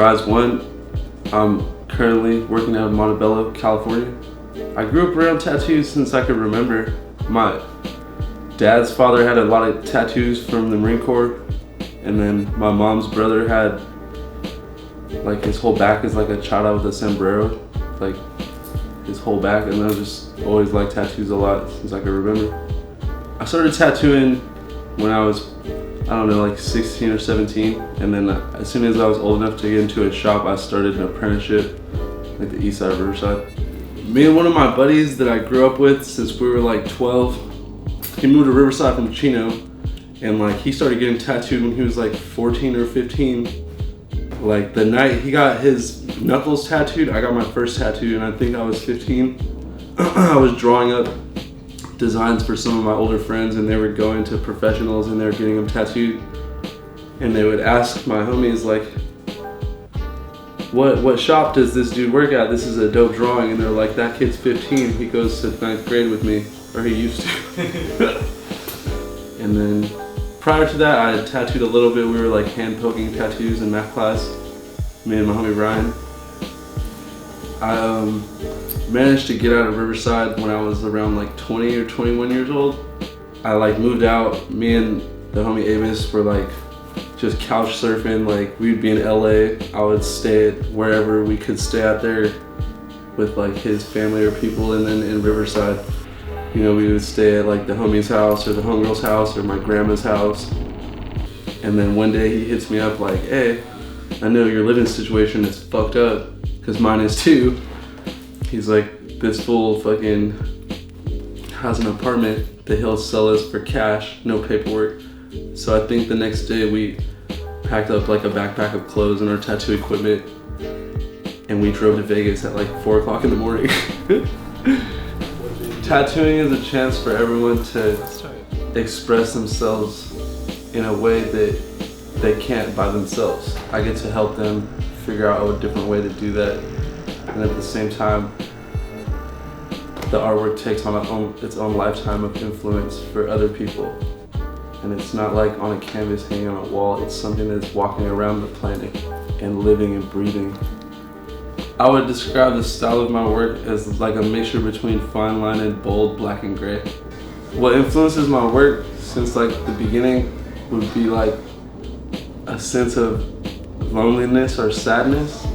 Riseone. I'm currently working out of Montebello, California. I grew up around tattoos since I could remember. My dad's father had a lot of tattoos from the Marine Corps, and then my mom's brother had like his whole back is like a chata with a sombrero, like his whole back, and I just always liked tattoos a lot since I could remember. I started tattooing when I was, I don't know, like 16 or 17, and then as soon as I was old enough to get into a shop, I started an apprenticeship, like the east side of Riverside. Me and one of my buddies that I grew up with since we were like 12, he moved to Riverside from Chino, and like he started getting tattooed when he was like 14 or 15. Like the night he got his knuckles tattooed, I got my first tattoo, and I think I was 15. I was drawing up designs for some of my older friends, and they were going to professionals and they were getting them tattooed, and they would ask my homies like, what shop does this dude work at? This is a dope drawing. And they're like, that kid's 15, he goes to 9th grade with me, or he used to. And then prior to that, I had tattooed a little bit. We were like hand poking tattoos in math class, me and my homie Ryan. I managed to get out of Riverside when I was around like 20 or 21 years old. I like moved out. Me and the homie Amos were like just couch surfing. Like we'd be in LA. I would stay at wherever we could stay out there with like his family or people, and then in Riverside, you know, we would stay at like the homie's house or the homegirl's house or my grandma's house. And then one day he hits me up like, hey, I know your living situation is fucked up, because mine is too. He's like, this fool fucking has an apartment that he'll sell us for cash, no paperwork. So I think the next day we packed up like a backpack of clothes and our tattoo equipment, and we drove to Vegas at like 4 o'clock in the morning. Tattooing is a chance for everyone to express themselves in a way that they can't by themselves. I get to help them figure out a different way to do that, and at the same time, the artwork takes on its own lifetime of influence for other people. And it's not like on a canvas hanging on a wall, it's something that's walking around the planet and living and breathing. I would describe the style of my work as like a mixture between fine line and bold black and gray. What influences my work since like the beginning would be like a sense of loneliness or sadness.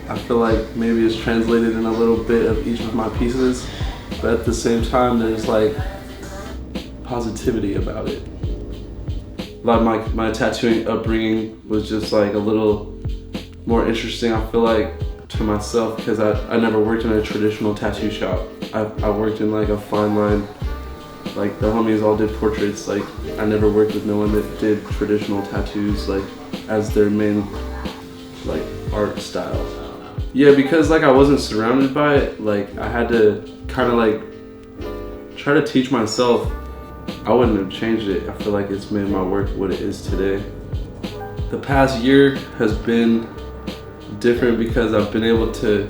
I feel like maybe it's translated in a little bit of each of my pieces, but at the same time there's like positivity about it. Like my tattooing upbringing was just like a little more interesting, I feel like, to myself, because I never worked in a traditional tattoo shop. I worked in like a fine line, like the homies all did portraits. Like I never worked with no one that did traditional tattoos like as their main like art style. Yeah, because like I wasn't surrounded by it, like I had to kind of like try to teach myself. I wouldn't have changed it. I feel like it's made my work what it is today. The past year has been different because I've been able to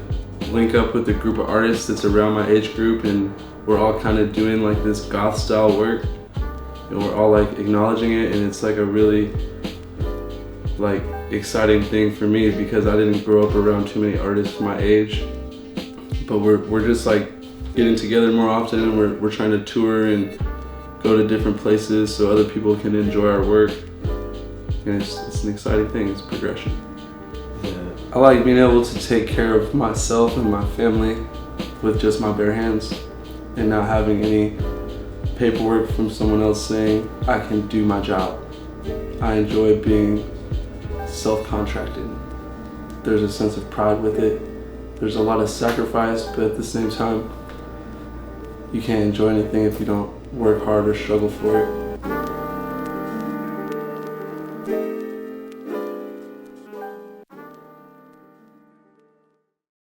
link up with a group of artists that's around my age group, and we're all kind of doing like this goth style work, and we're all like acknowledging it, and it's like a really like exciting thing for me because I didn't grow up around too many artists my age. But we're just like getting together more often, and we're trying to tour and go to different places so other people can enjoy our work, and it's an exciting thing. It's progression. I like being able to take care of myself and my family with just my bare hands and not having any paperwork from someone else saying I can do my job. I enjoy being self-contracted. There's a sense of pride with it. There's a lot of sacrifice, but at the same time, you can't enjoy anything if you don't work hard or struggle for it.